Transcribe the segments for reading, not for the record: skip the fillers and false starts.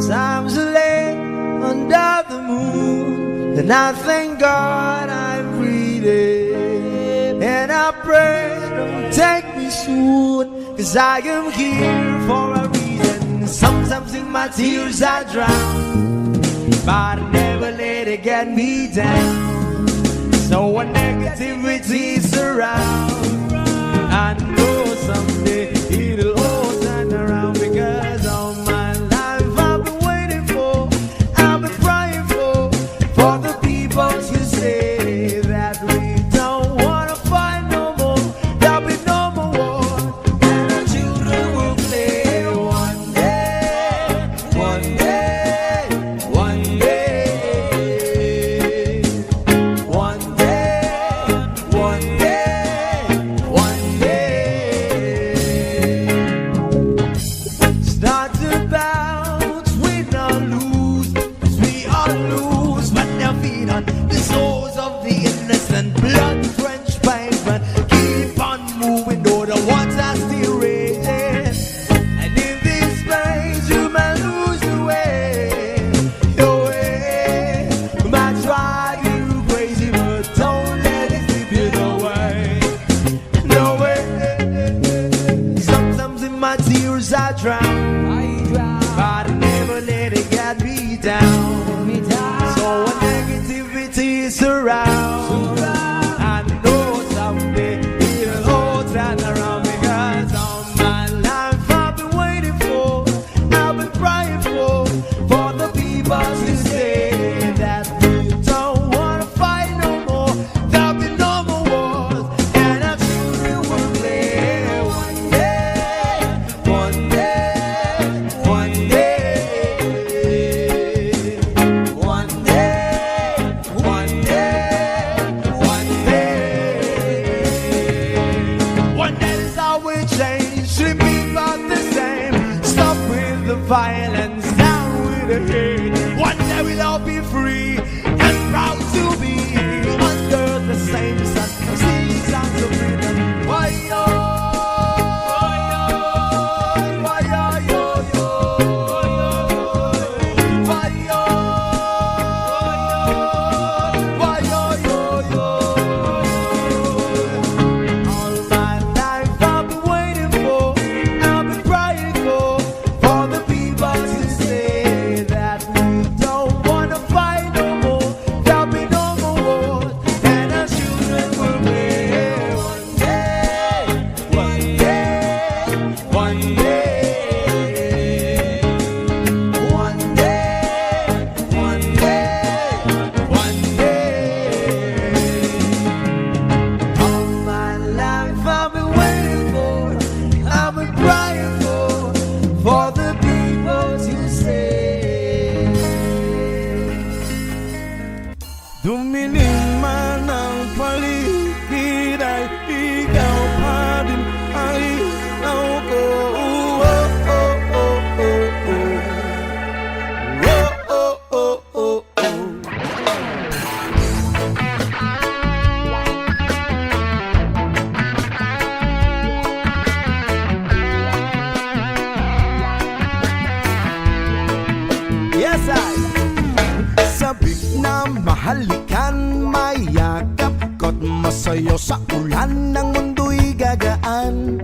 Sometimes I lay under the moon, and I thank God I'm breathing. And I pray, don't take me soon, 'cause I am here for a reason. Sometimes in my tears I drown, but I never let it get me down. So when negativity surrounds, I know someday it'll all turn around. Because all my life I've been waiting for, I've been crying for the people to say that we don't wanna fight no more. There'll be no more war, and our children will play. One day, one day, one day, one day, one day, one day. It's not about win or lose, 'cause we all lose, but they'll feed on the souls of the innocent. Blood-drenched pavement, keep on moving though the water's still raging. And in this space you may lose the way, your way. Might drive you crazy, but don't let it slip you away. No way. Sometimes in my tears I drown, but I never let it get me down. So when negativity surrounds, I know someday it'll all turn around. Because all my life I've been waiting for, I've been crying for the people to say that we don't wanna fight no more. There'll be no more wars, and our children will play. One day, one day, one day, one day, one day, one day. One day is how we change, should be about the same. Stop with the violence, down with the hate. One day we'll all be free and proud to be under the same sun. See sounds of freedom. Why yo? Why yo yo yo? Why yo? Why yo yo yo? All my life I've been waiting for, I've been crying for the people to say that we don't wanna fight no more. There'll be no more wars, and our children will live. One day, one day, one day, one day, one day, one day. All my life I've been waiting for, I've been crying for the people to say. Dumilim man ang paligid ay ikaw pa din ang ilaw ko. Oh, oh, oh, oh, oh. Oh, oh, oh, oh, oh. Yes, I. Sabik na mahalikan, mayakap ko't masayo sa ulan ng mundo'y gagaan.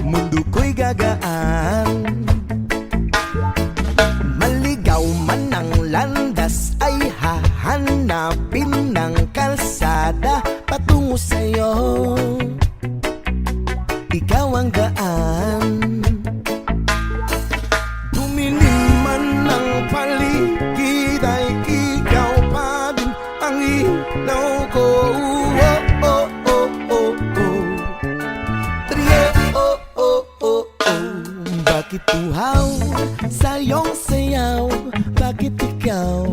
Mundo ko'y gagaan. Maligaw man ang landas ay hahanapin ng kalsada patungo sa'yo. Ikaw ang gaan. Dumilim man ang paligid ay ikaw pa din ang ilaw ko. Oh, oh, oh, oh, oh. Trio, oh, oh, oh, oh. Bakit uhaw sa iyong sayaw? Bakit ikaw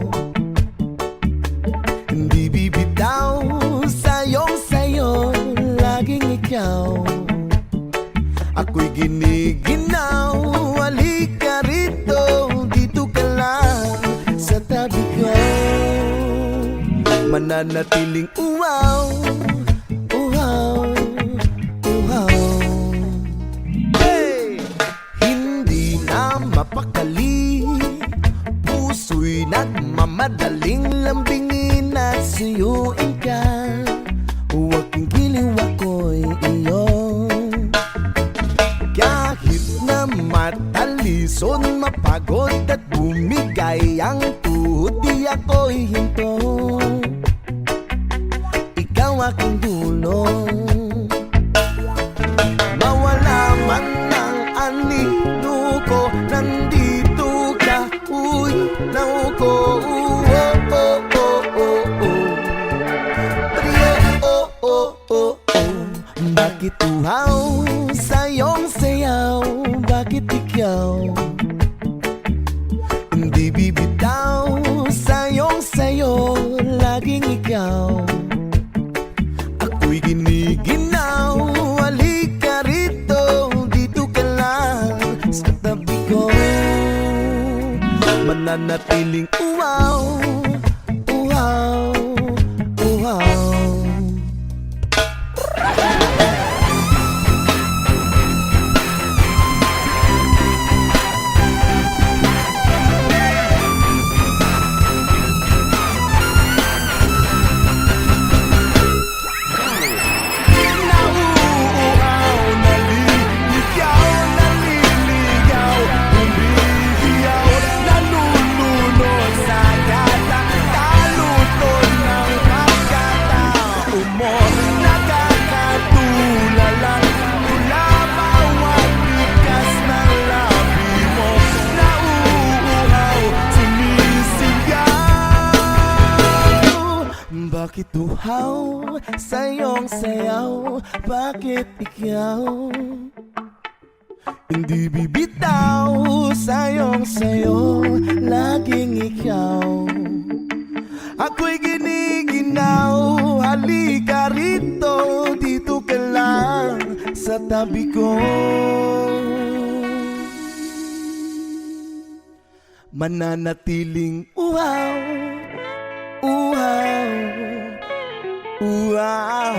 hindi bibitaw sa iyong sayo? Laging ikaw ako'y giniginaw. Halika rito, dito ka lang sa tabi ko. Mananatiling uhaw, uhaw, uhaw. Hey! Hindi na mapakali madaling lambingin at suyuin ka. Huwag kang giliw, ako'y iyo. Kahit na matalisod, mapagod at bumigay ang tuhod, di ako'y hinto. Ikaw aking dulong. Mawala man ang anino ko, nandito ka, uy, nauko. Bakit uhaw sa iyong sayaw? Bakit ikaw hindi bibitaw sa iyong sayo? Laging ikaw ako'y giniginaw. Halika rito, dito ka lang sa tabi ko. Mananatiling uhaw, uhaw, uhaw. Bakit uhaw sa iyong sayaw? Bakit ikaw hindi bibitaw sa iyong sayo? Laging ikaw ako'y giniginaw. Halika rito, dito ka lang sa tabi ko. Mananatiling uhaw, uhaw, uhaw.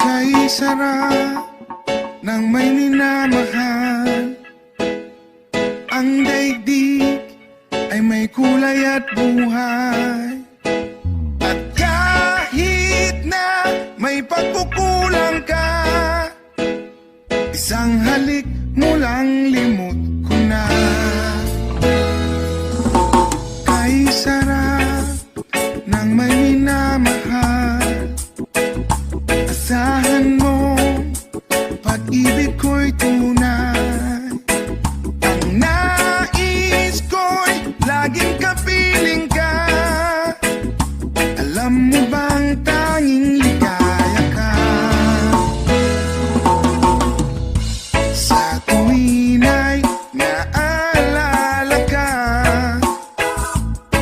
Kay sarap ng may minamahal, ang daigdig ay may kulay at buhay. At kahit na may pagkukulang ka, isang halik mo lang limot ko na. Kay sarap ng may minamahal, asahan mo pag-ibig ko'y tunay. Ang nais ko'y laging kapiling ka. Alam mo bang tanging ligaya ka sa tuwin ay naalala ka.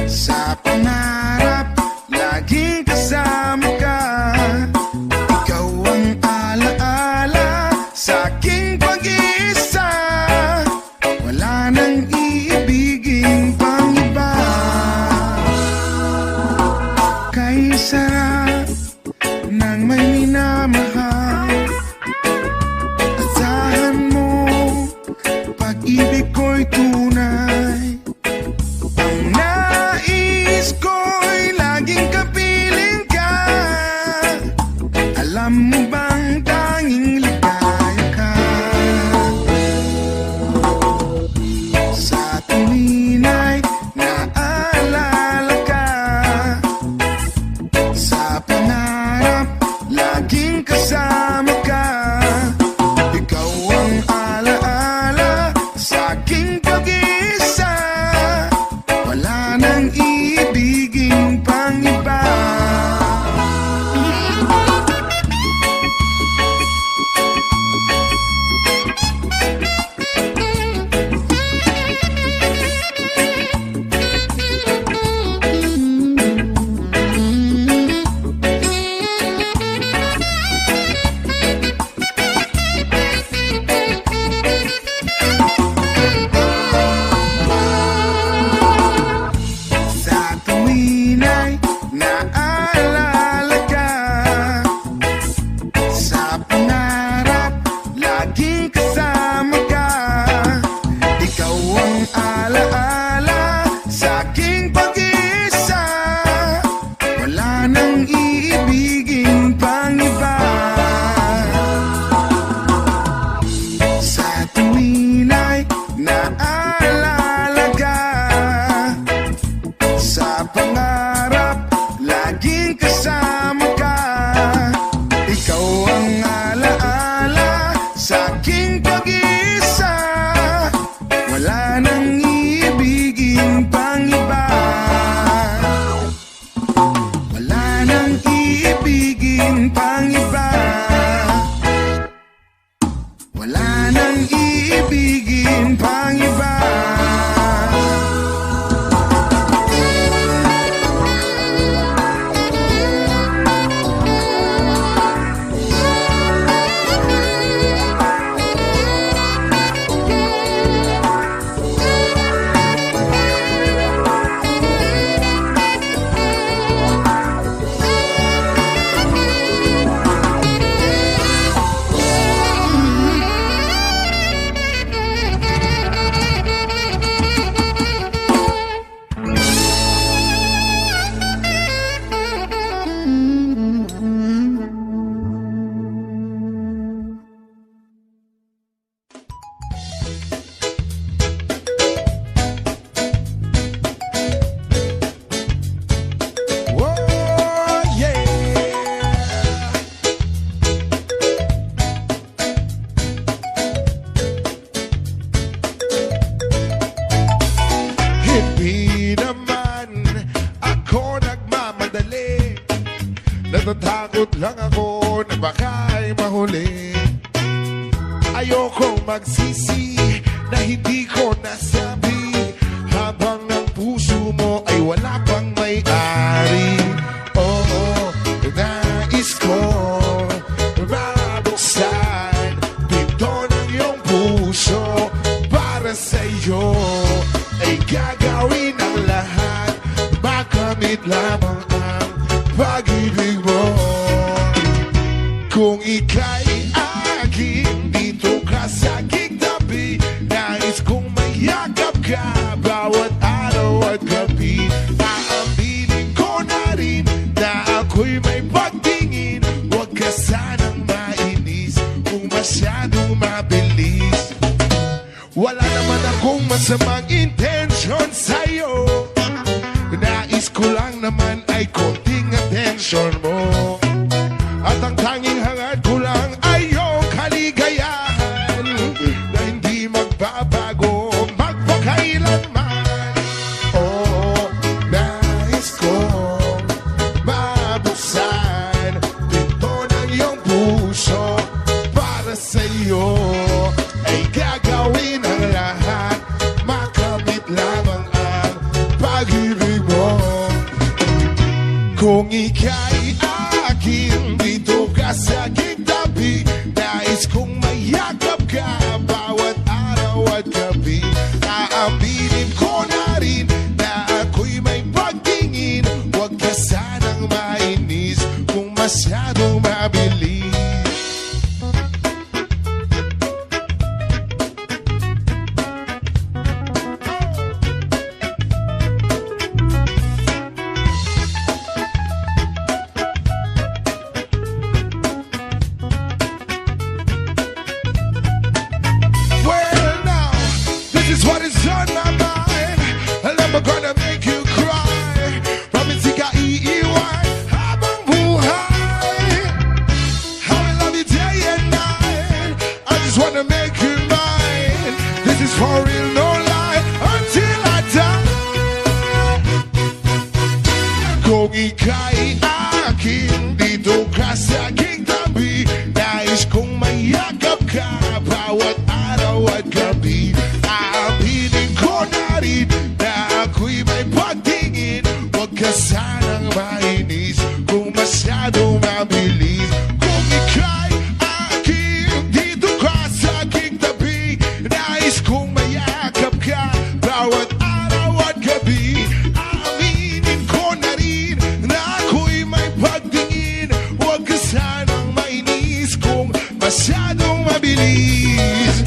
Sa pangarap laging kasama ka. Ikaw ang alaala sa aking pag-iisa. Wala nang iibigin pang iba. Kay sarap ng may minamahal, asahan mo pag-ibig ko'y tunay. Ang nais ko'y laging kapiling ka. Alam mo bang tanging ligaya ka sa tuwin ay naalala ka. Sa pangarap laging kasama ka. Ikaw ang alaala sa aking pag Natatakot lang ako na baka'y mahuli. Ayokong magsisi na hindi ko nasabi, habang ang puso mo ay wala pang may-ari. Oo, nais ko mabuksan pinto ng iyong puso. Para sa'yo ay gagawin ang lahat, makamit lamang ang pag-ibig mo. Kung ika'y aking, dito ka sa aking tabi, nais kong mayakap ka bawat araw at gabi. Aaminin ko na rin na ako'y may pagtingin, huwag ka sanang mainis kung masyadong mabilis. Wala naman akong masamang intensyon sa'yo, nais ko lang naman ay konting atensyon mo. At ang tanging hangad ko lang ay iyong kaligayahan na hindi magbabago magpakailanman. Oo, nais kong mabuksan pinto ng iyong puso. Para sa iyo ay gagawin ang lahat, makamit lamang ang pag-ibig mo. Kung ika'y akin, dito ka sa aking tabi, nais kong mayakap ka bawat araw at gabi. Aaminin ko na rin na ako'y may pagtingin, huwag ka sanang mainis kung masyadong mabilis. Well now, this is what is on my mind, and I'm gonna make you cry. Promise ika-iiwan habang buhay. I will love you day and night, I just wanna make you mine. This is for real, no lie, until I die. Kung ika'y akin, dito ka sa aking tabi, nais kong mayakap ka bawat araw at gabi. Aaminin ko na rin na ako'y may pagtingin, huwag ka sanang mainis kung masyadong mabilis. Kung ika'y akin, dito ka sa aking tabi, nais kong mayakap ka bawat araw at gabi. Aaminin ko na rin na ako'y may pagtingin, huwag ka sanang mainis kung masyadong mabilis.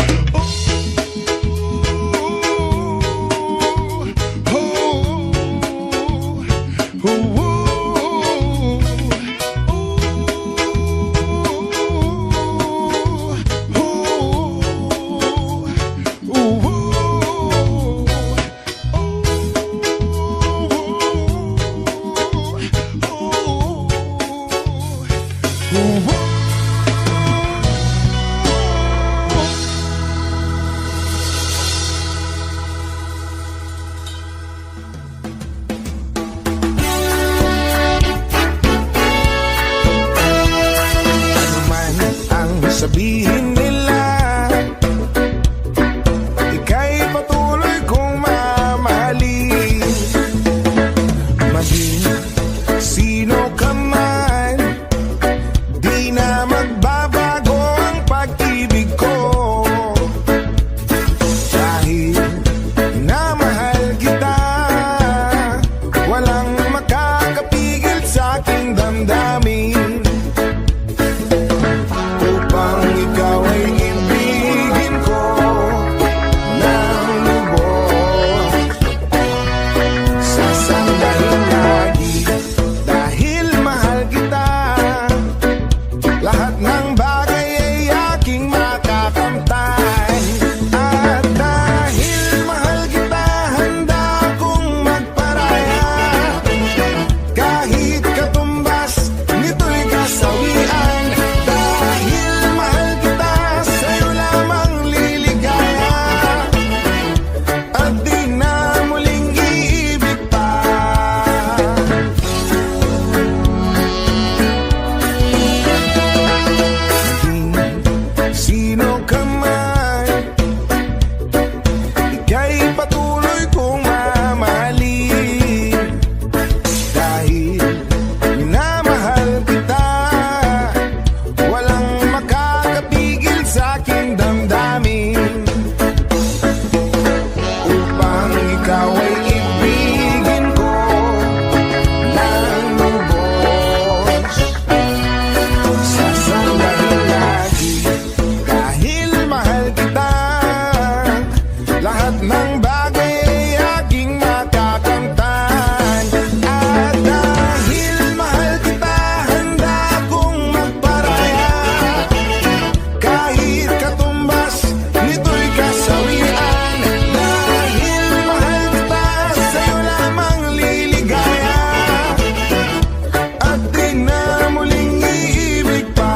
lahat ng bagay ay aking makakamtan. At dahil mahal kita, handa kong magparaya. Kahit katumbas, nito'y kasawian. Dahil mahal kita, sa'yo lamang liligaya. At di na muling iibig pa.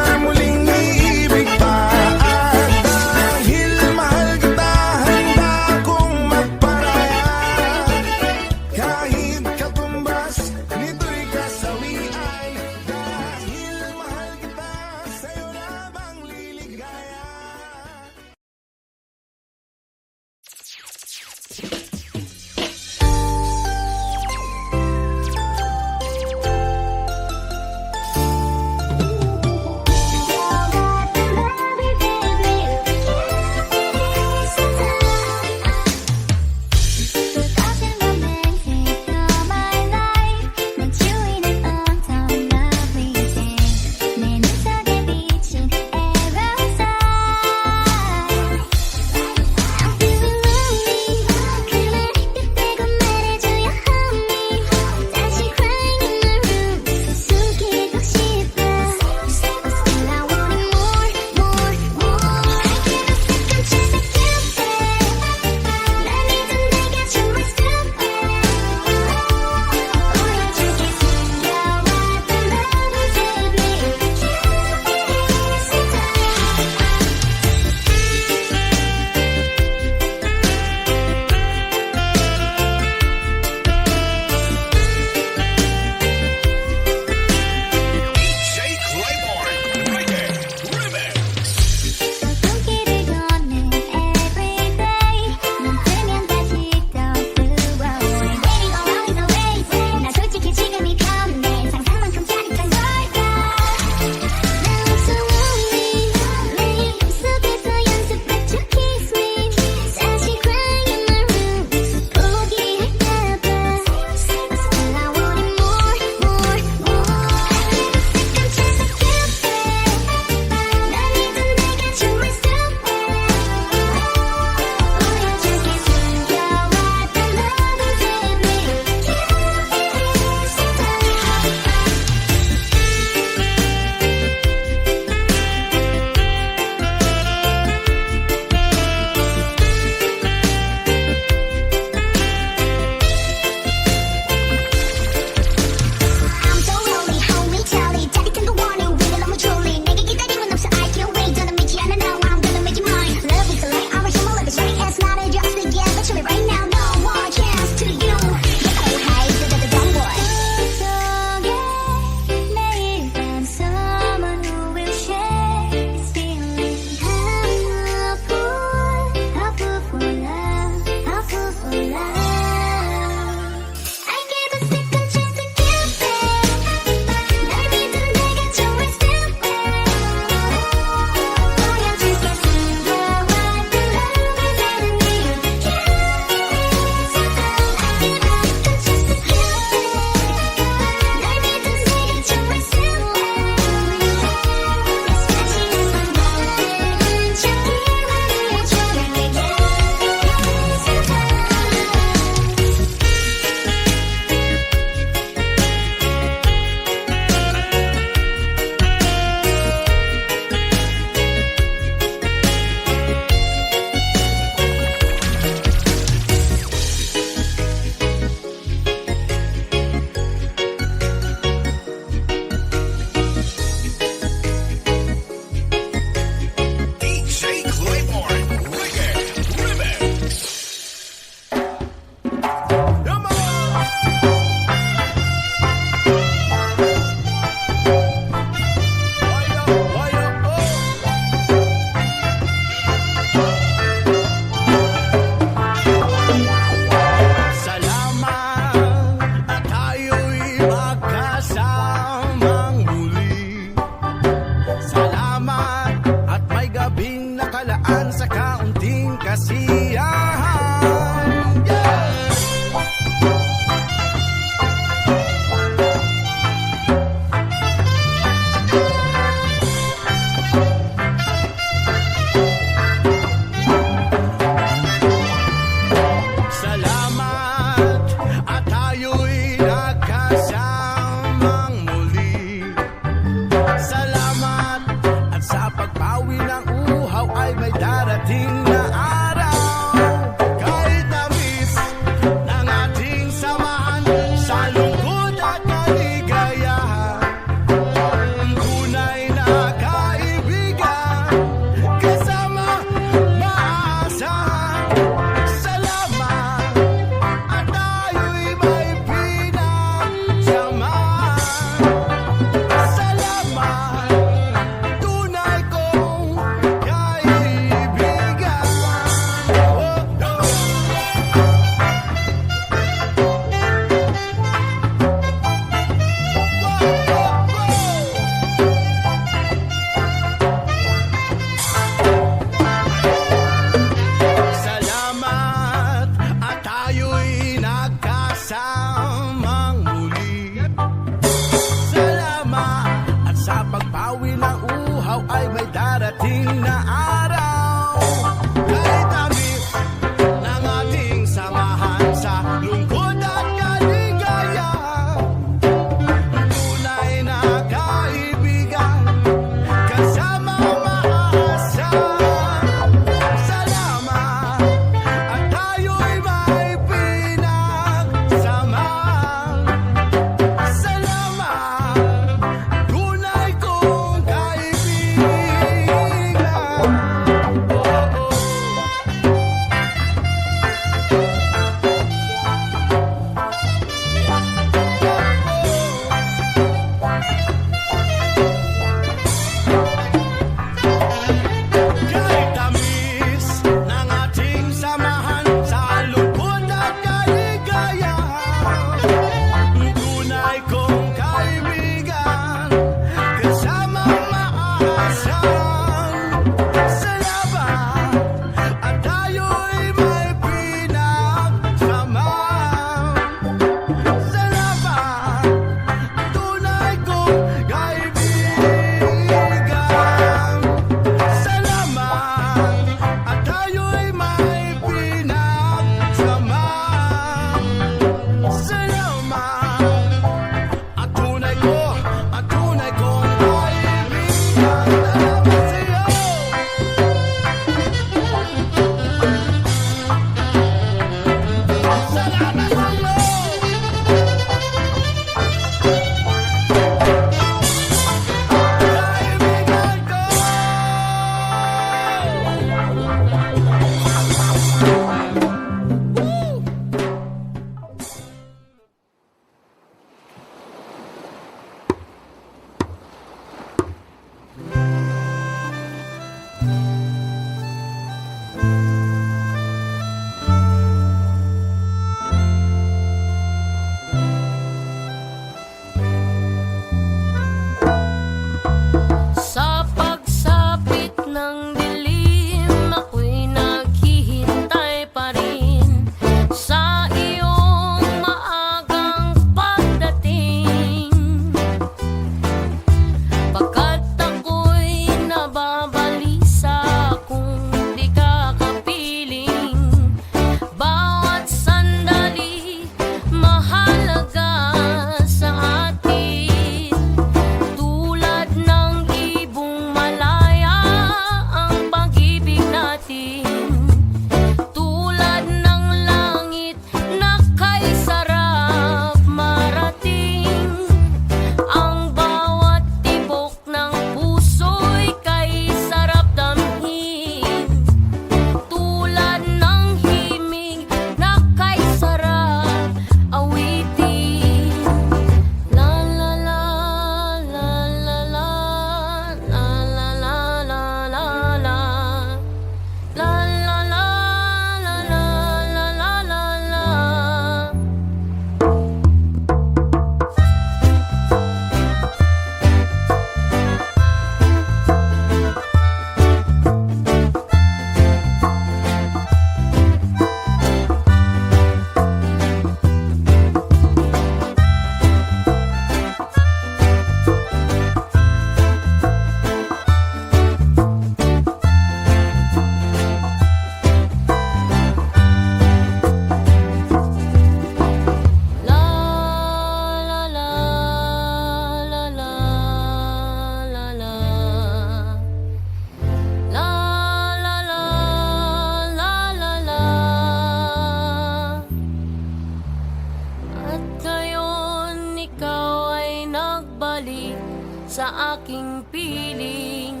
sa aking piling.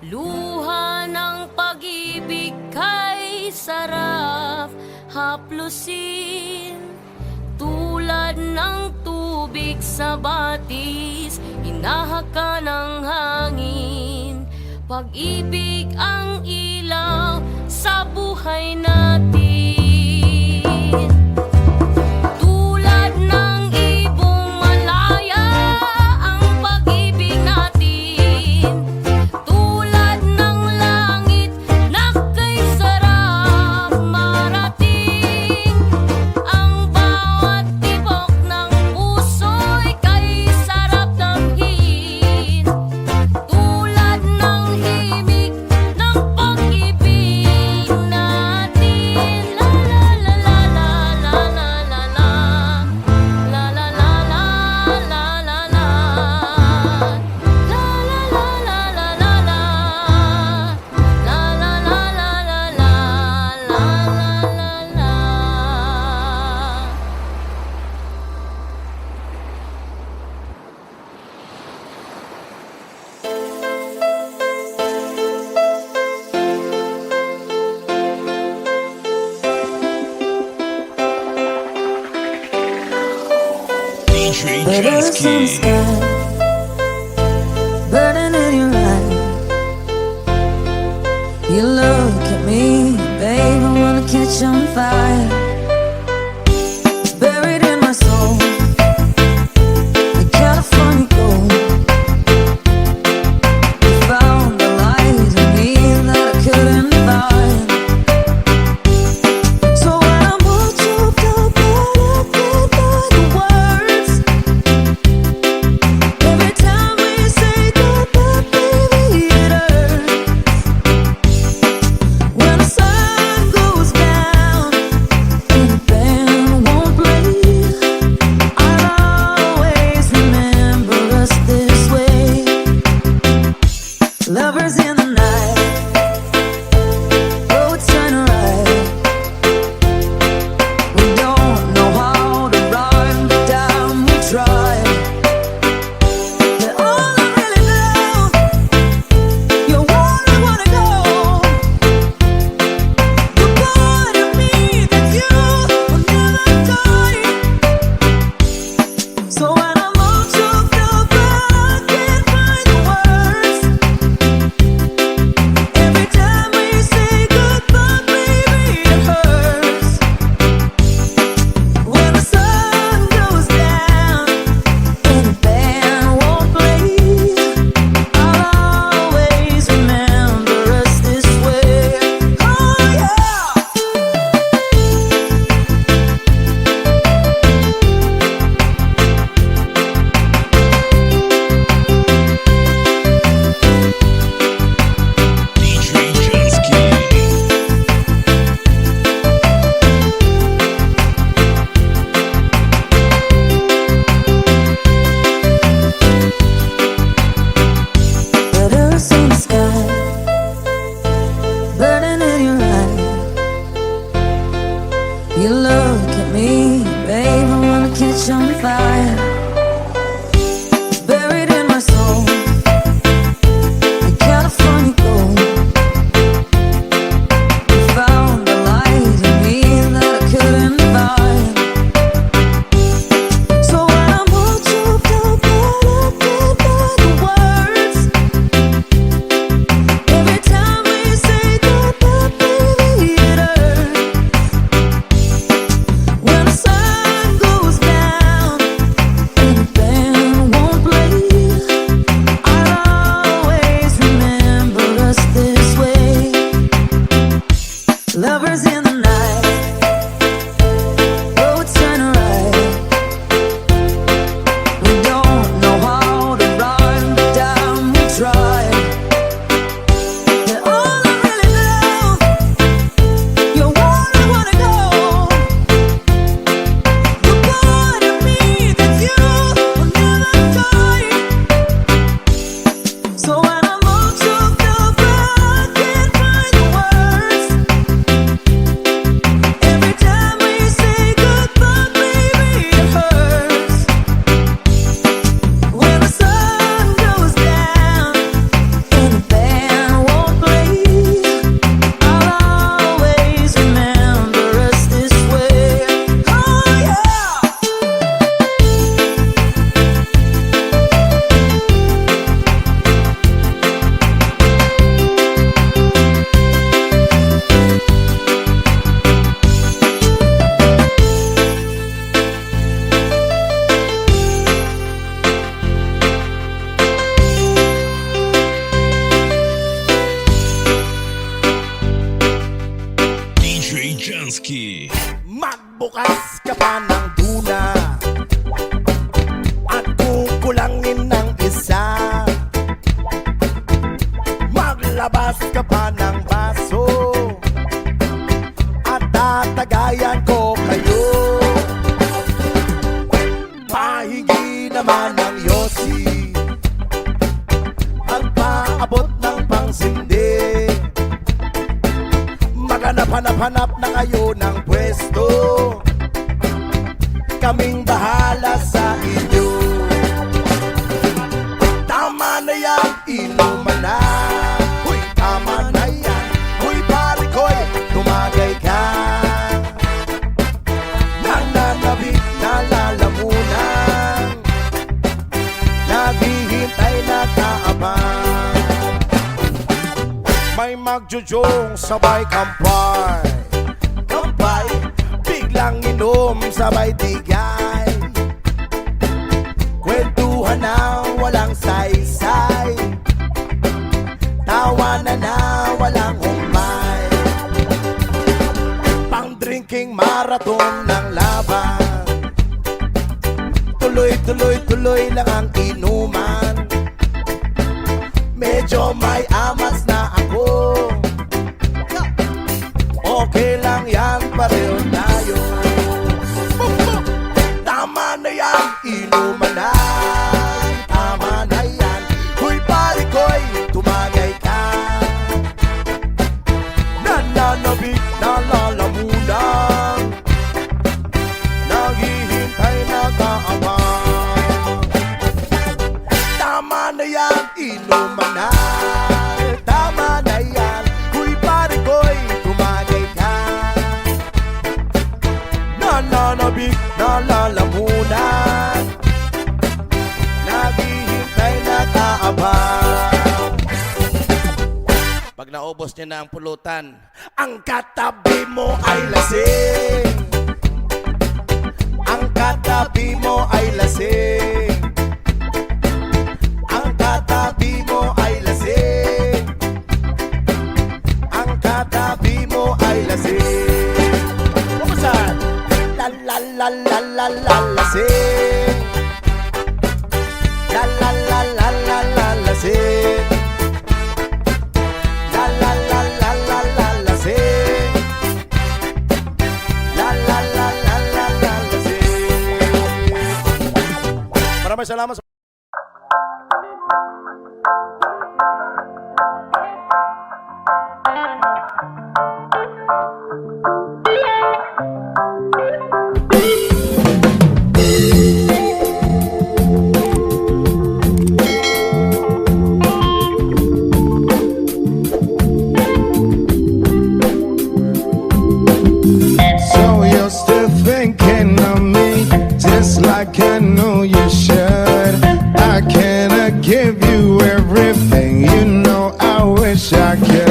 Luha ng pag-ibig kay sarap haplusin. Tulad ng tubig sa batis, hinahaka ng hangin. Pag-ibig ang ilaw sa buhay natin. Tulad ng ibong malaya ang pag-ibig natin. Tulad ng langit na kay sarap marating. Ang bawat tibok ng puso'y kay sarap damhin. Tulad ng himig ng pag-ibig natin. La la la la la la la la la. La la la la la la la. La la la la la la la. La la la la la la. La la la la. DJ But earth's in the Chesky. sky, burning in your eyes. You look at me, babe, I wanna catch on fire. It's buried in my soul, the California gold. You found the light in me that I couldn't find. So when I'm all choked up by the words, every time we say goodbye, baby, it hurts. When the sun goes down Hanap na kayo ng pwesto, kaming bahala sa inyo. Tama na yan, inuman na. Uy, tama na yan. Uy, pare ko'y tumagay ka. Nananabik na lalamunan, naghihintay na kaabang. May magjujong sabay kampay, kampay, biglang inom sabay tigay. Kwentuhan na walang saysay, tawanan na walang humay. Pang-drinking marathon ng laban, tuloy lang ang inuman. Medyo may amas na ako, okay lang yan, pareho tayo. Tama na yan, inuman na. Tama na yan, huy pare ko'y tumagay ka. Nananabik na lalamunan, naghihintay na kaabang. Tama na yan, inuman na. Tama na yan, huy pare ko'y tumagay ka. Nananabik na lalamunan, naghihintay na kaabang. Pag naubos niya na ang pulutan, Ang katabi mo ay lasing, ang katabi mo ay lasing, ang katabi mo ay lasing, ang katabi mo ay lasing. Kumusta? La la la la la la lasing, la la la la la la lasing, la la la la la la lasing, la la la la la la lasing. maraming salamat sa So you're still thinking of me, just like I know you should. I cannot give you everything, you know I wish I could.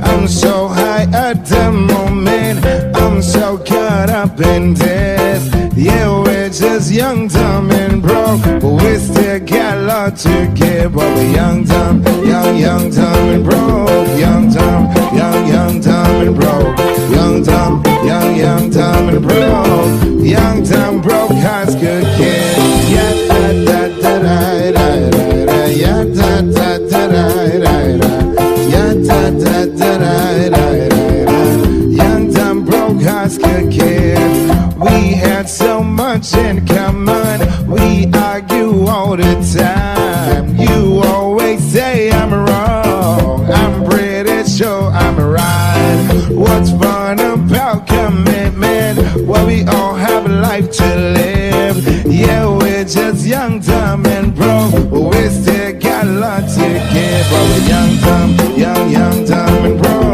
I'm so high at the moment, I'm so caught up in this. Yeah, we're just young, dumb and broke, but we still got a lot to give. But we're young, dumb, young, dumb and broke. Young, dumb, young, dumb and broke. Young, dumb, young, dumb and broke. Young, dumb, broke, high school kid. Yeah, da da da da da da. Yeah, da da da da da da. Yeah, da da da da da da. Young, dumb, broke, high school kid. We had so much in common, we argue all the time. You always say I'm wrong, I'm pretty sure I'm right. What's fun about commitment? Well, we all have a life to live. Yeah, we're just young, dumb and broke, but we still got a lot to give. But we're young, dumb and broke. Young, dumb and broke.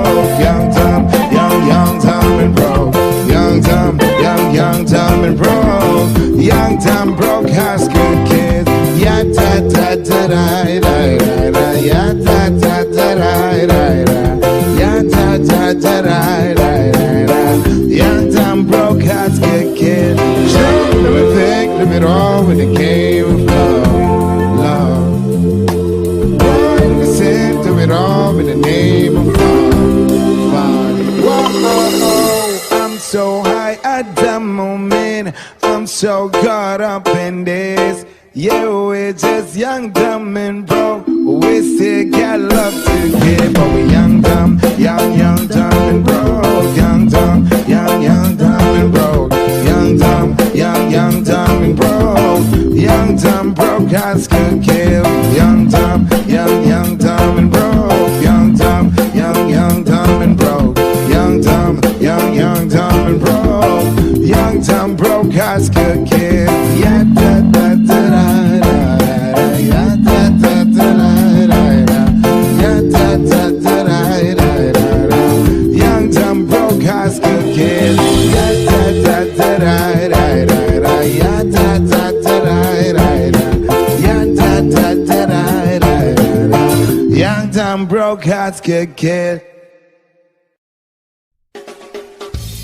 Young, dumb and broke. Young, dumb, broke high school kids. Yeah, da da da da da da da. Yeah, da da da da da da. Yeah, da da da da da da. Young, dumb, broke high school kids. Sure, let me think, let me all in the game of love. Boy, listen to it all in the name of fun. Whoa, I'm so high at the moment, I'm so caught up in this. Yeah, we're just young, dumb and broke, we still got love to give. But we're young, dumb and broke. Young, dumb and broke. Young, dumb and broke. Young, dumb, broke, high school kid. Young, dumb and broke. Young, dumb and broke. Young, dumb and broke hearts get killed.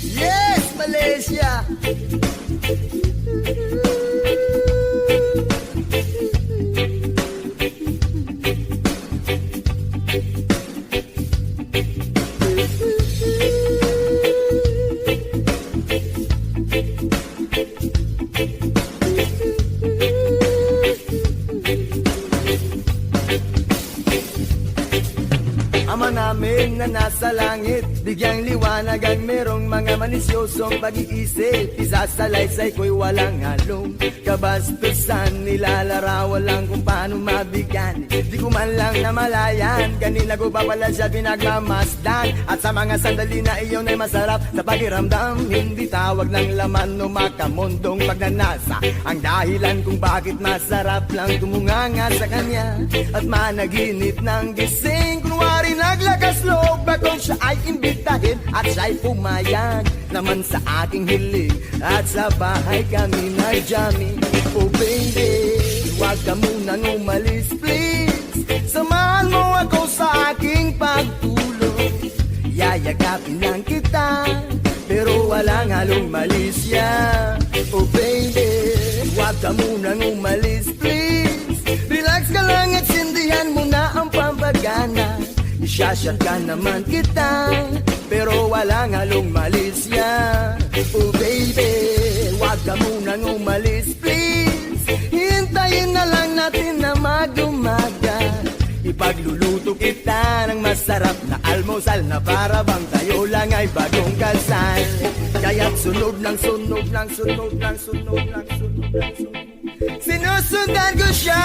Yes, Malaysia. Ama namin na nasa langit, bigyang liwanag ang merong mga manisyosong pag-iisip. Isasalaysay ko'y walang halong kabastusan, nilalarawan lang kung paano mabigyan. Di ko man lang namalayan, kanina ko pa pala siya pinagmamasdan. At sa mga sandali na iyon ay masarap sa pakiramdam, hindi tawag ng laman o makamundong pagnanasa ang dahilan kung bakit masarap lang tumunganga sa kanya at managinip ng gising. Kunwari naglakas loob akong siya ay imbitahin at siya'y pumayag naman sa aking hiling. At sa bahay kami nag-jamming. Oh baby, huwag ka munang umalis please, samahan mo ako sa aking pagtulog. Yayagapin lang kita pero walang halong malisya. Oh baby, huwag ka munang umalis please, relax ka lang at sindihan mo na ang pampagana. Isyashot ka naman kita pero walang halong malisya. Oh baby, huwag ka munang umalis please, hintayin na lang natin na mag-umaga. Ipagluluto kita ng masarap na almusal na para bang tayo lang ay bagong kasal. Kaya't sunod lang, sunod lang, sunod lang, sunod lang, sunod lang, sunod. Sinusundan ko siya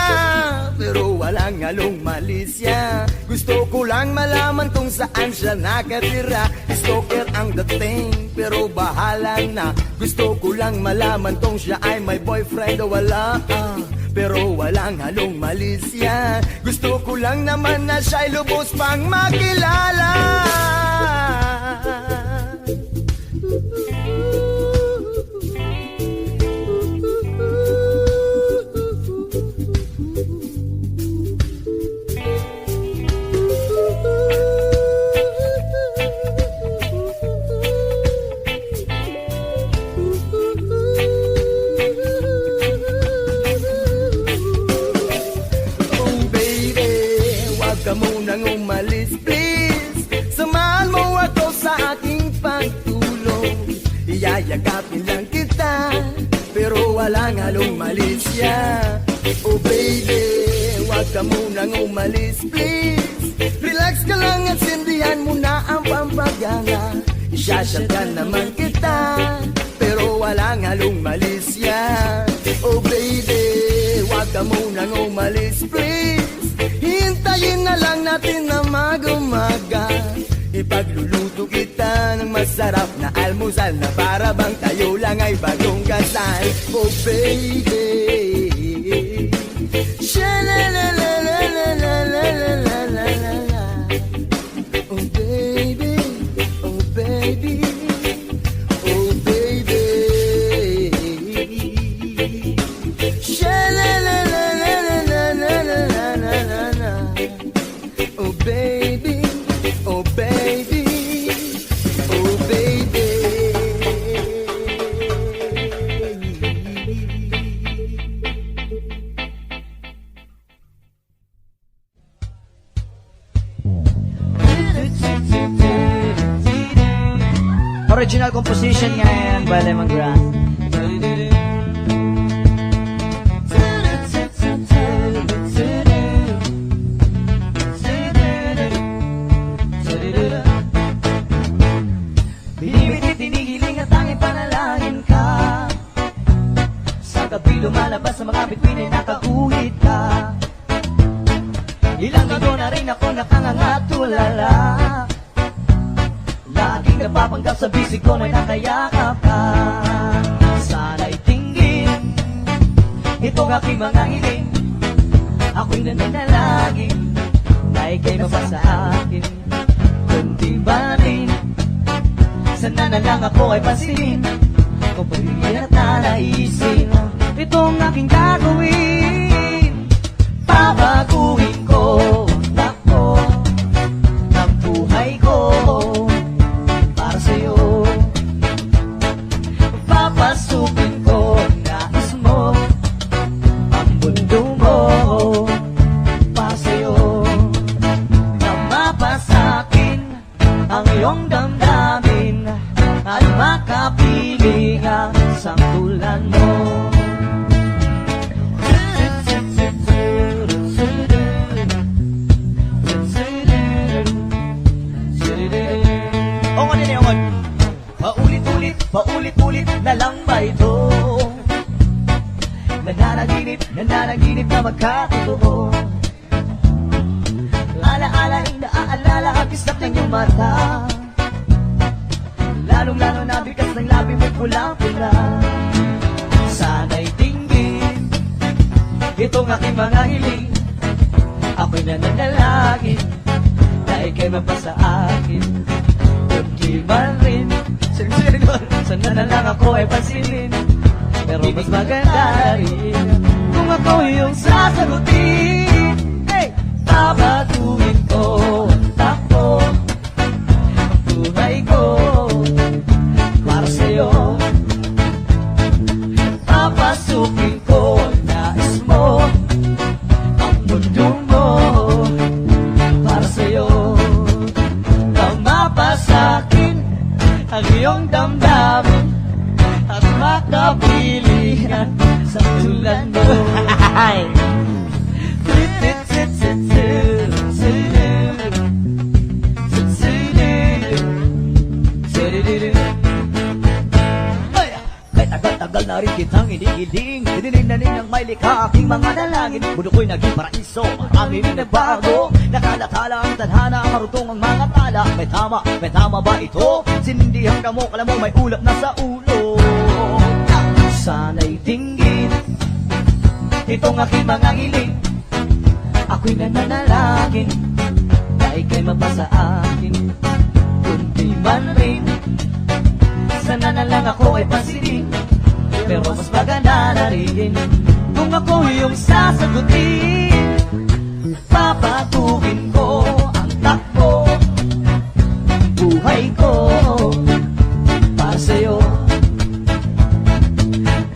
pero walang halong malisya. Gusto ko lang malaman kung saan siya nakatira. Stalker ang dating pero bahala na. Gusto ko lang malaman kung siya ay may boyfriend o wala, pero walang halong malisya. Gusto ko lang naman na siya'y lubos pang makilala. Ka munang umalis please, samahan mo ako sa aking pagtulog. Iyayagapin lang kita pero walang halong malisya. Oh baby, huwag ka munang umalis please, relax ka lang at sindihan mo na ang pampagana. Isyashot ka naman kita pero walang halong malisya. Oh baby, huwag ka munang umalis please, hintayin na lang natin na mag-umaga. Ipagluluto kita ng masarap na almusal na para bang tayo lang ay bagong kasal. Oh baby, sha-la-la-la-la-la-la-la-la-la-la. Oh baby, oh baby, oh baby, sha-la-la-la-la-la-la-la-la-la. Oh baby, oh baby, oh baby. Original composition nga yan by Lemongrass. Binibitit-tinigiling at tanging panalangin ka. Sa gabi lumalabas sa mga bituin ay nakakuhit ka. Ilang gago na rin ako nakangangatulala. Laging napapanggap sa bisig ko na'y nakayakap ka. Sana'y tinggin itong aking mga hiling. Ako'y nananalangin na ika'y mapasa akin. Kundi ba rin sana na lang ako ay pansinin kung pagiging at nanaisin itong aking gagawin. Pabaguhin ko ako Makislap ng iyong mata, lalong-lalo na bigas ng labi mo'y pulang-pula. Sana'y tingin itong aking mga hiling. Ako'y nananalangin na ika'y mapasa akin. Kundi man rin sana na lang ako ay pansinin. Pero mas maganda rin kung ako yung sasagutin. Hey! Babatuhin ko ang takbo, ang buhay ko para sa'yo. Papasukin ko ang nais mo, ang mundo mo para sa'yo. Tama sa'kin ang iyong damdamin at makapilihan sa tulad mo. Kahit tagal-tagal na rin kitang inigiling, dininig na ninyang may likha aking mga dalangin. Mundo ko'y naging paraiso, marami rin nagbago. Nakalatala ang tadhana, marutong ang mga tala. May tama ba ito? Sinindihan ka mo, kala mo may ulap na sa ulo. Sana'y tingin itong aking mga hiling. Ako'y nananalangin na ika'y mapasa akin. Kundi man rin sana na lang ako ay pansinin. Pero mas maganda na rin kung ako yung sasagutin. Papatuhin ko ang takbo, ang buhay ko para sa'yo.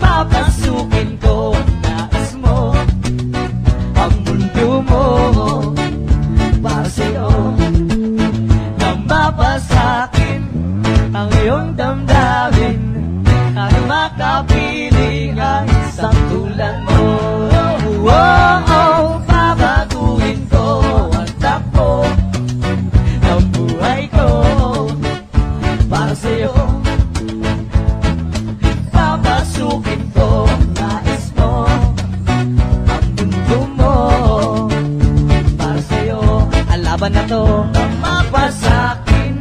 Papasukin ko ang nais mo, ang mundo mo para sa'yo. Nang mapasakin ang iyong damdamin at makapiling ang isang tulad mo. Babaguhin ko ang takbo ng buhay ko para sa'yo. Papasukin ko ang nais mo, ang mundo mo para sa'yo. Ang laban na to nang mapasakin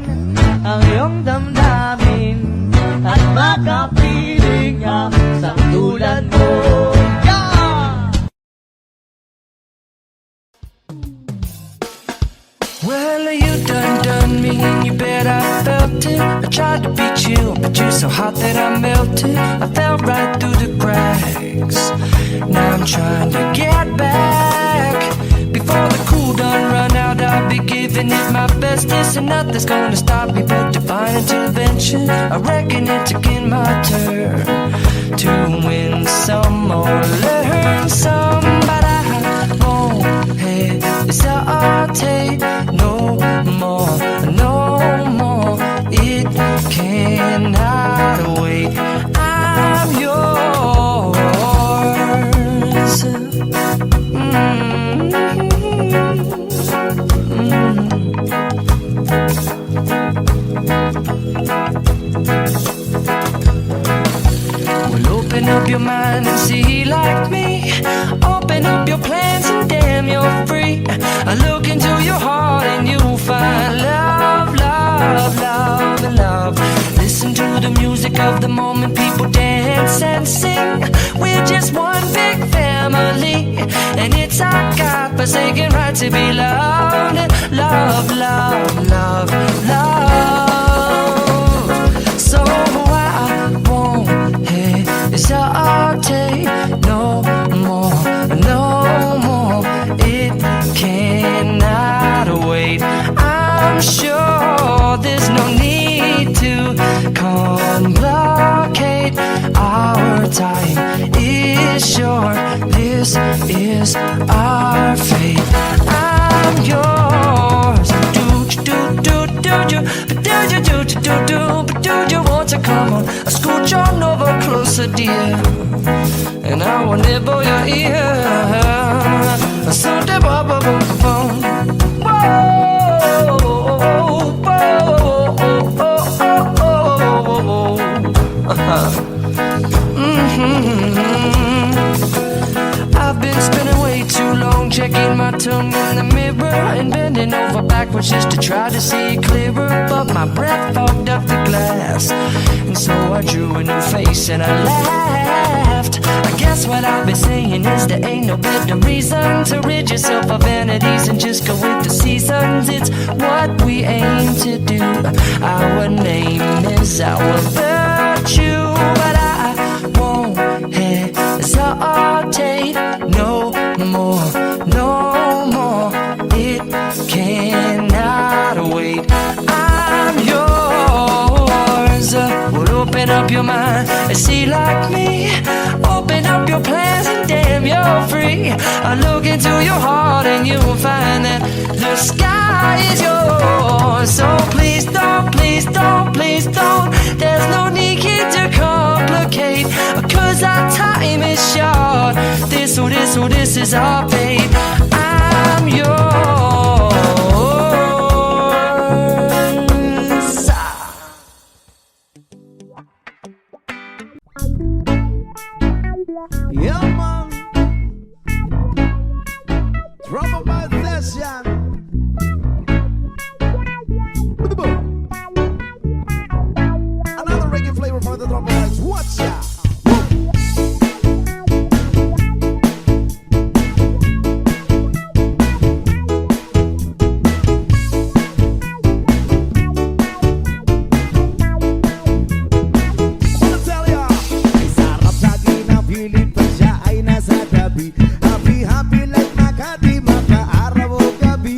ang iyong damdamin at makapiling ang isang tulad mo. Well, you done me, and you bet I felt it. I tried to beat you, but you're so hot that I melted. I fell right through the cracks. Now I'm trying to get back. Before the cool done run out, I'll be giving it my bestest, and nothing's gonna stop me but divine intervention. I reckon it's again my turn to win some or learn some, but I won't hesitate no more, no more. It cannot wait. I'm yours. Well, open up your mind and see like me. Open up your plans and damn, you're free. I look into your heart and you'll find love, love, love, and love. Listen to the music of the moment, people dance and sing. We're just one big family, and it's our God-forsaken right to be loved. Love, love, love, love. So I won't hesitate no more, no more. It cannot wait. I'm sure there's no need to complicate. Our time is short. This is our fate. I'm yours. But do you want to come on? Scooch on over closer, dear, and I will nibble your ear. So de ba ba ba ba ba. I've been spending way too long checking my tongue in the mirror and bending over backwards just to try to see it clearer. But my breath fogged up the glass, and so I drew a new face and I laughed. I guess what I've been saying is there ain't no better reason to rid yourself of vanities and just go with the seasons. It's what we aim to do. Our name is our virtue, but I won't hesitate no more, no more. It cannot wait. I'm yours. Well, open up your mind and see like me. Open up your plans and damn, you're free. I look into your heart and you'll find that the sky is yours. So please don't, please don't, please don't. There's no need here to complicate, 'cause our time is short. This is our fate. I'm yours. Yeah, man. Trouble by session. Another reggae flavor for the trouble lights. Watch ya. Wanna tell ya, ay sarap lagi ng pilit pa siya ay nasa tabi. Happy, happy like Makati, makaaraw o gabi.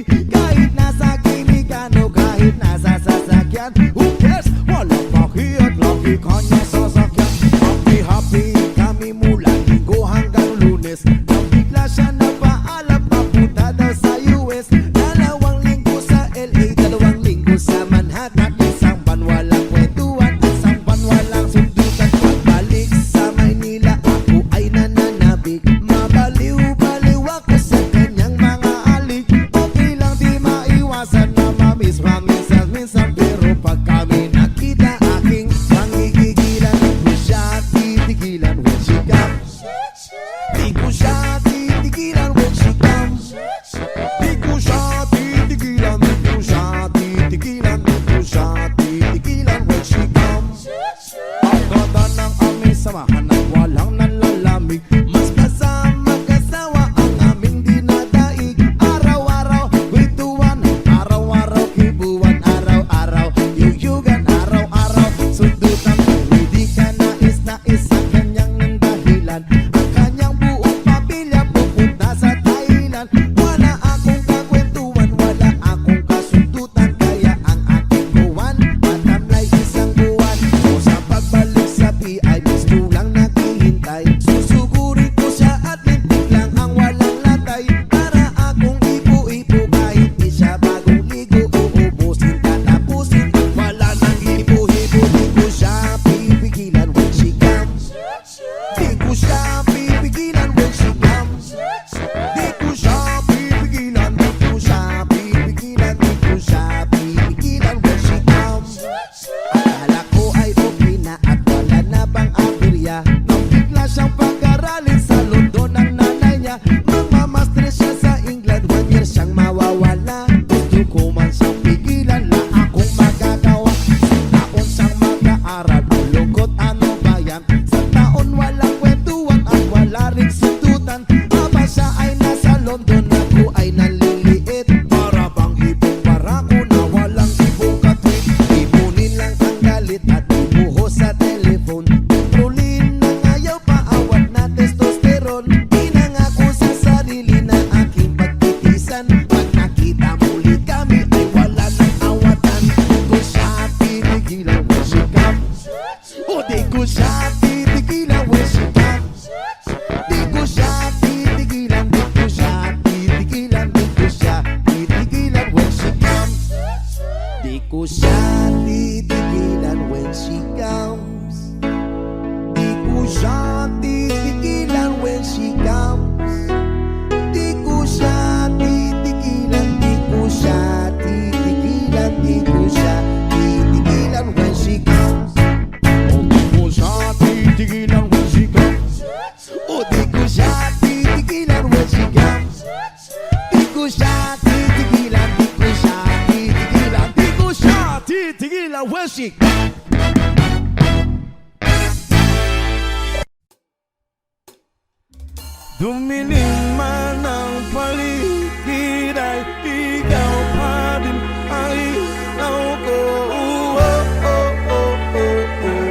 ko siya titigilan, di ko siya titigilan, di ko siya titigilan, Wesik. Dumilim man ang paligid ay ikaw pa din ang ilaw ko. Oh, oh, oh, oh, oh.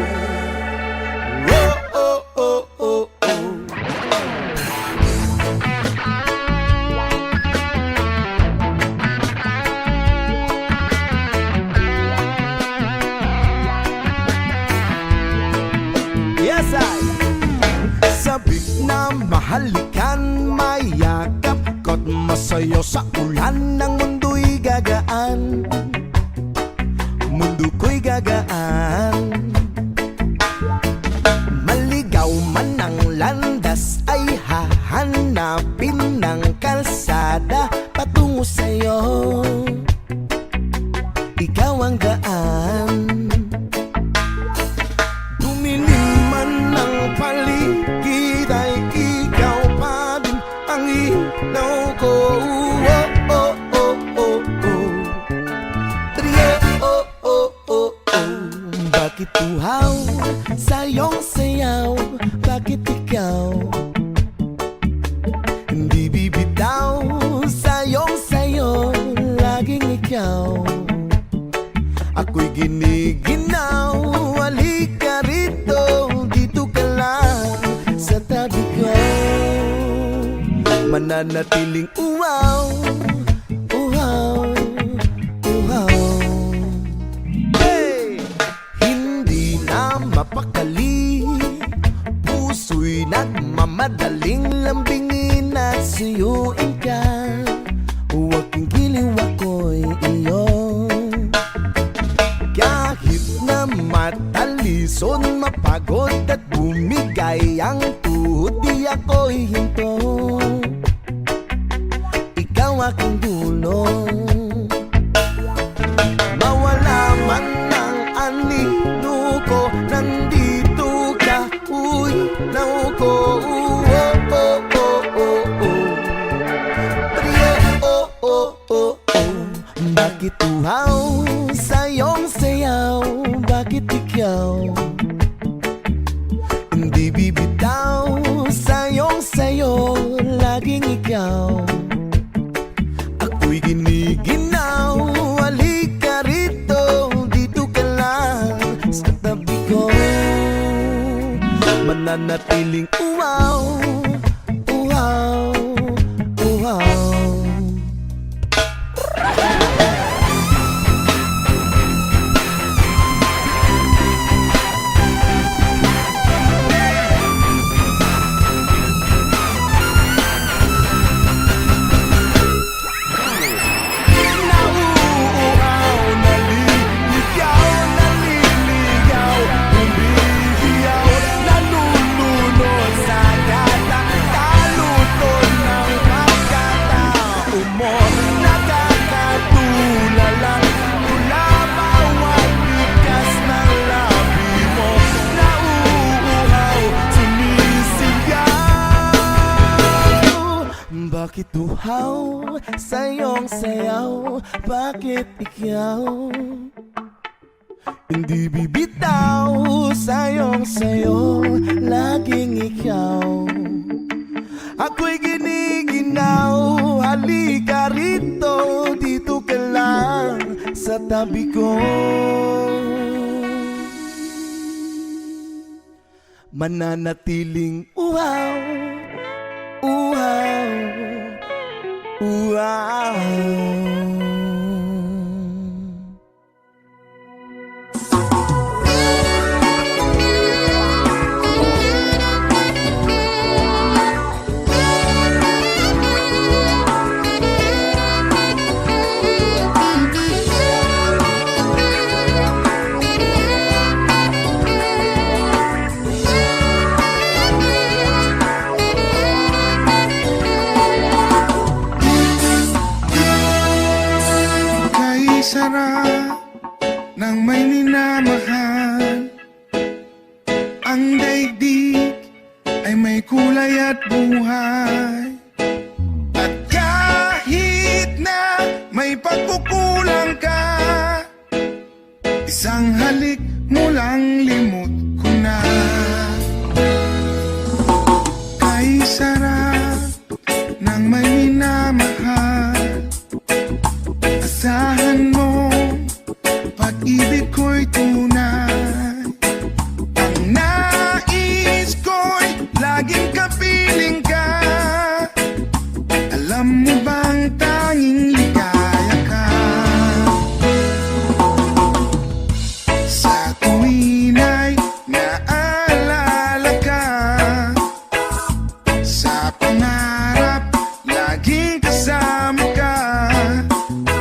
Oh, oh, oh, oh, oh. Yes, sabik na mahalikan, mayakap ko't masayo sa ulan ng mundo'y gagaan. Mundo ko'y gagaan. Maligaw man ang landas ay hahanapin ng kalsada patungo sa'yo. Ikaw ang daan. Dumilim man ang paligid ay ikaw pa din ang ilaw ko. Oh, oh, oh, oh, oh. Trio, oh, oh, oh, oh. Bakit uhaw sa iyong sayaw? Bakit ikaw hindi bibitaw sa iyong sayo? Laging ikaw ako'y giniginaw. Halika rito, dito ka lang sa tabi ko. Mananatiling uhaw, uhaw, uhaw. Hey! Hindi na mapakali, puso'y nagmamadaling lambingin at suyuin ka. Huwag kang giliw, ako'y iyo. Kahit na matalison, mapagod at bumigay ang tuhod, di ako'y hinto. Ikaw aking dulong. Mawala man ang anino ko, nandito ka, uy, naw ko. Oh, oh, oh, oh, oh. Trio, oh, oh, oh, oh. Bakit uhaw sa iyong sayaw? Bakit ikaw hindi bibitaw sa iyong sayo? Laging ikaw ako'y giniginaw. Halika rito, dito ka lang sa tabi ko. Mananatiling uhaw, uhaw, uhaw. Bakit uhaw sa iyong sayaw? Bakit ikaw hindi bibitaw sa iyong sayo? Laging ikaw ako'y giniginaw. Halika rito, dito ka lang sa tabi ko. Mananatiling uhaw, uhaw, uhaw. Sarap ng may minamahal. Ang daigdig ay may kulay at buhay. At kahit may pagkukulang ka, isang halik mo lang limot ko na. Kay sarap ng may minamahal, asahan mo pag-ibig ko'y tunay. Ang nais ko'y laging kapiling ka. Alam mo bang tanging ligaya ka sa tuwin ay naalala ka, sa pangarap laging kasama ka.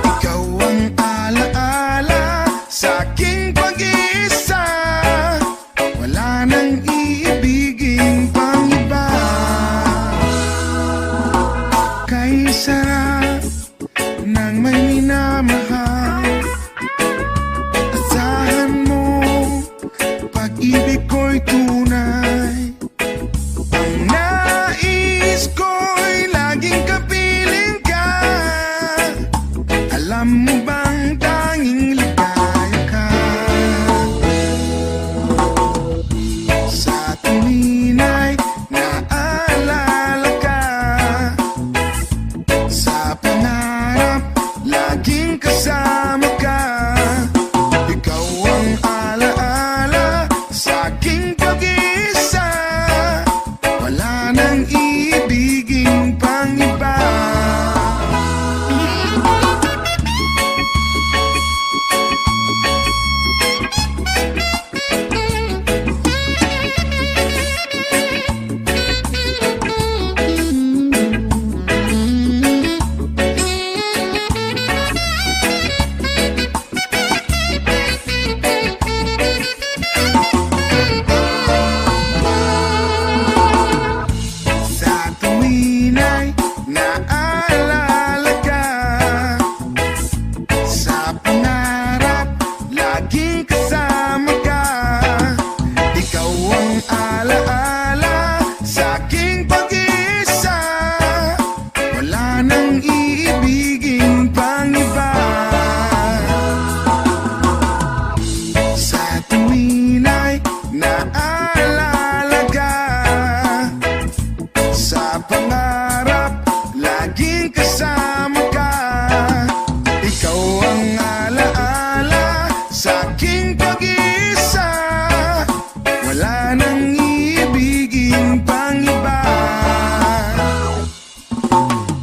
Ikaw ang alaala sa aking pag-iisa, wala nang iibigin pang iba. Kay sarap ng may minamahal, asahan mo pag-ibig ko'y tunay. Ang nais ko'y laging kapiling ka. Alam mo bang tanging ligaya ka sa tuwin ay naalala ka, sa pangarap laging kasama ka. Ikaw ang alaala sa aking pag-iisa, wala nang iibigin pang iba. Sa tuwin ay naalala ka, sa pangarap laging kasama ka. Ikaw ang alaala sa aking pag-iisa, wala nang iibigin pang iba. Sa tuwin ay naalala ka, sa pangarap laging kasama ka. Ikaw ang alaala sa aking pag-iisa, wala nang iibigin pang iba.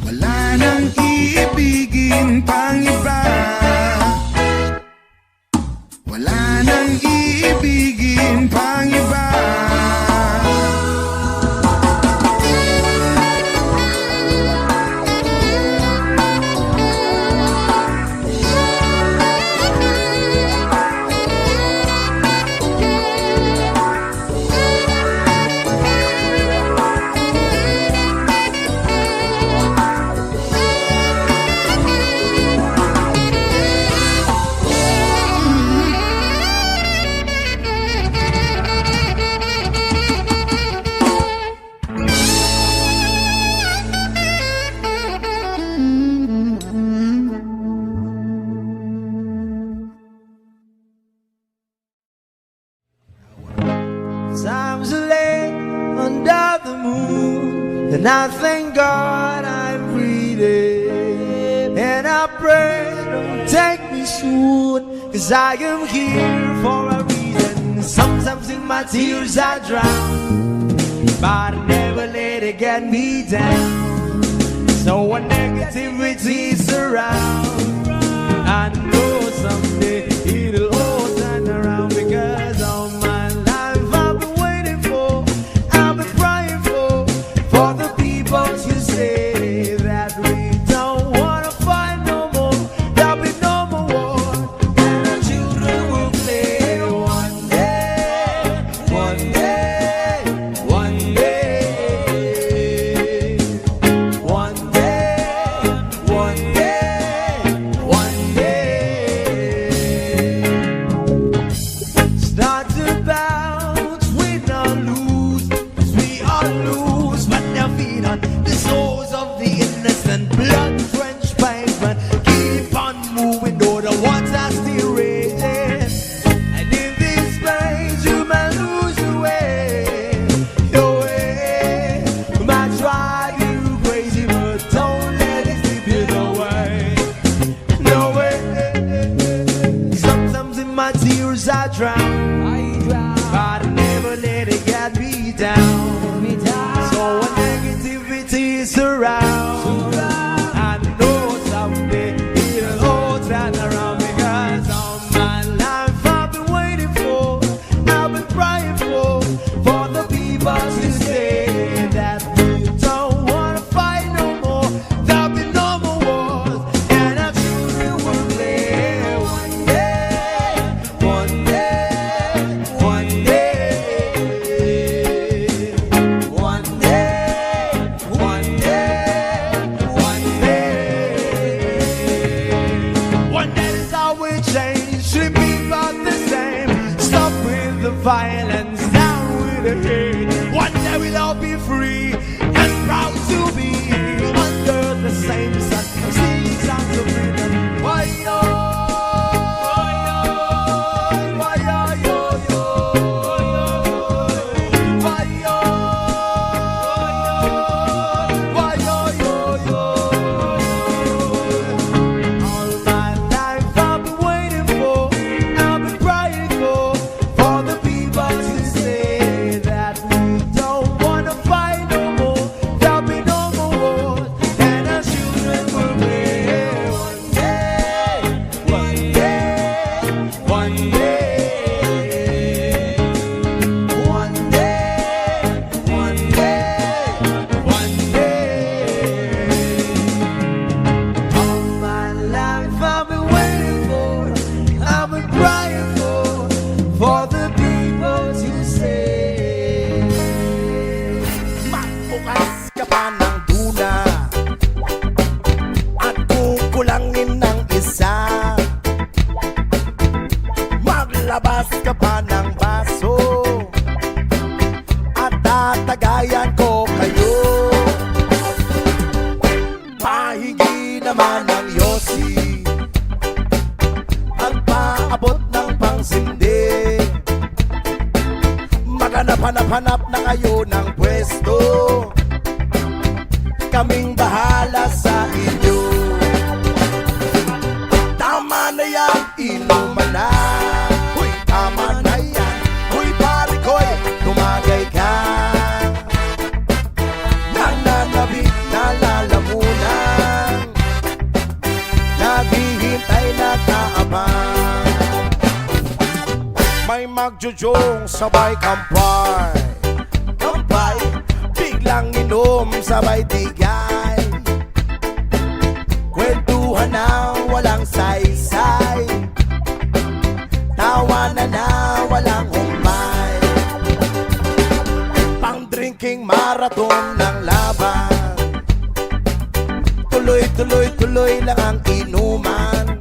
Wala nang iibigin pang iba. Wala nang iibigin pang iba. Times are late under the moon, and I thank God I'm breathing. And I pray don't take me soon, 'cause I am here for a reason. Sometimes in my tears I drown, but I never let it get me down. So when negativity surround, I know someday it'll all turn around, because all my life I've been waiting for, I've been praying for the people who say that we don't wanna fight no more. There'll be no more war, and our children will play one day, one day, one day, one day, one drown, but I never let it get me down. So when negativity surrounds, I know someday it'll all turn around, because all my life I've been waiting for, I've been crying for the people to say that we don't wanna fight no more. There'll be no more wars, and our children will play one day, one day, one day, one day, one day, one day. One day this all will change, should be about the same. Stop with the violence, down with the hate. One day we'll all be free and proud to be under the same sun, singing songs of freedom. Why yo, why yo, yo, yo, why yo, why yo, yo, yo. All my life I've been waiting for, I've been crying for the people to say that we don't wanna fight no more. There'll be no more wars, and our children will live one day, one day, one day, one day, one day, one day. All my life I've been waiting for, I've been crying for the people to say. Magbukas ka pa ng tuna at kukulangin ng isa. Maglabas ka pa ng baso at tatagayan ko kayo. Pahigi naman ng yosi at paabot ng pangsindi. Maghanap-hanap na kayo ng pwesto, kaming bahala sa inyo. Tama na yan, inuman na. Uy, tama na yan. Uy, pare ko'y tumagay ka. Nananabik na lalamunan, naghihintay na kaabang. May magjujong sabay kampay, kampay, biglang inom sabay tigay. Kwentuhan na walang saysay, tawanan na walang humpay. Pang drinking marathon ng laban, tuloy-tuloy-tuloy lang ang inuman.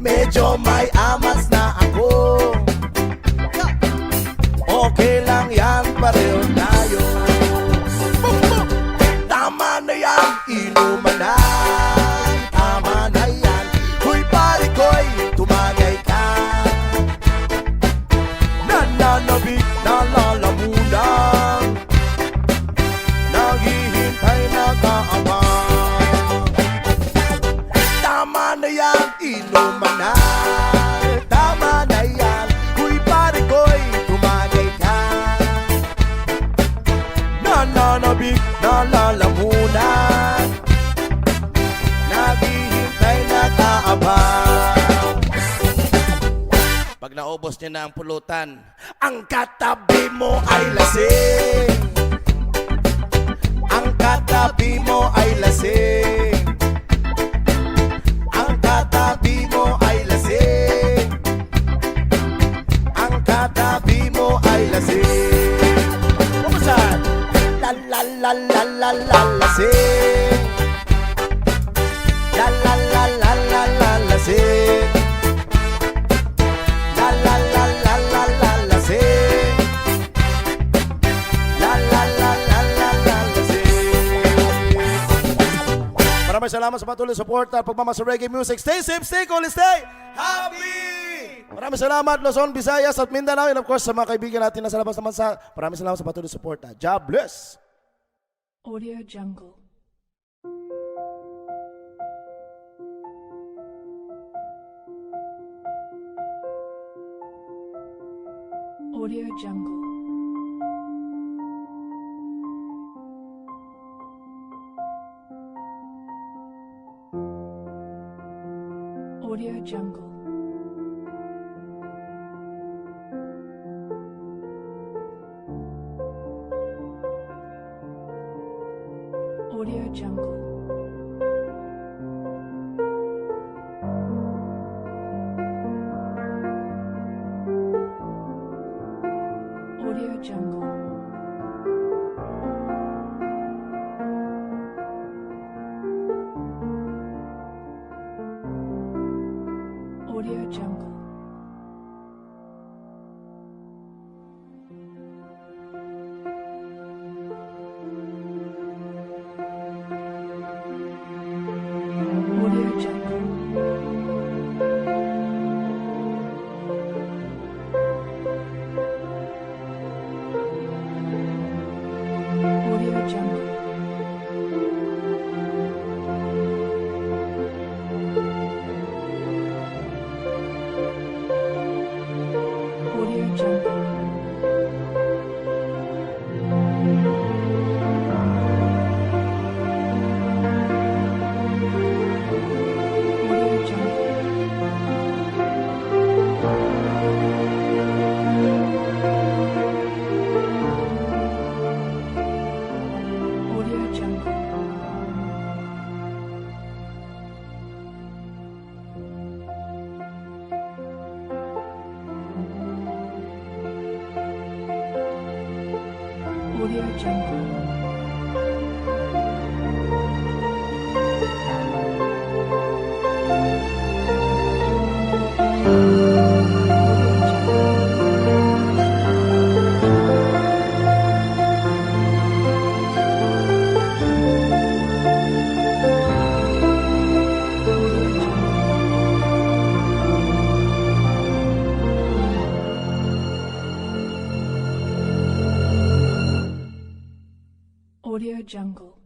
Medyo may amas na ako, okay lang yan, pareho tayo. Tama na yan, inuman na. Tama na yan, huy pare ko'y tumagay ka. Nananabik na lalamunan, naghihintay na kaabang. Tama na yan, inuman na. Tama na yan, huy pare ko'y tumagay ka. Nananabik na lalamunan, naghihintay na kaabang. Pag naubos niya na ang pulutan, Ang katabi mo ay lasing, ang katabi mo ay lasing, ang katabi mo ay lasing, ang katabi mo ay lasing. Kumusta? La la la la la la lasing, la la la la la la lasing, la la la la la la lasing, la la la la la la lasing. Maraming salamat sa patuloy support at pagmamahal sa reggae music. Stay safe, stay cool, stay happy! Maraming salamat Luzon, Visayas at Mindanao, and of course sa mga kaibigan natin na sa labas ng bansa. Maraming salamat sa patuloy support. God bless! Audio Jungle. Audio Jungle. Audio Jungle. Audio Jungle. Audio Jungle. Audio Jungle. Audio Jungle. Audio Jungle. Audio Jungle. Audio Jungle. Audio Jungle. Audio Jungle. Audio Jungle.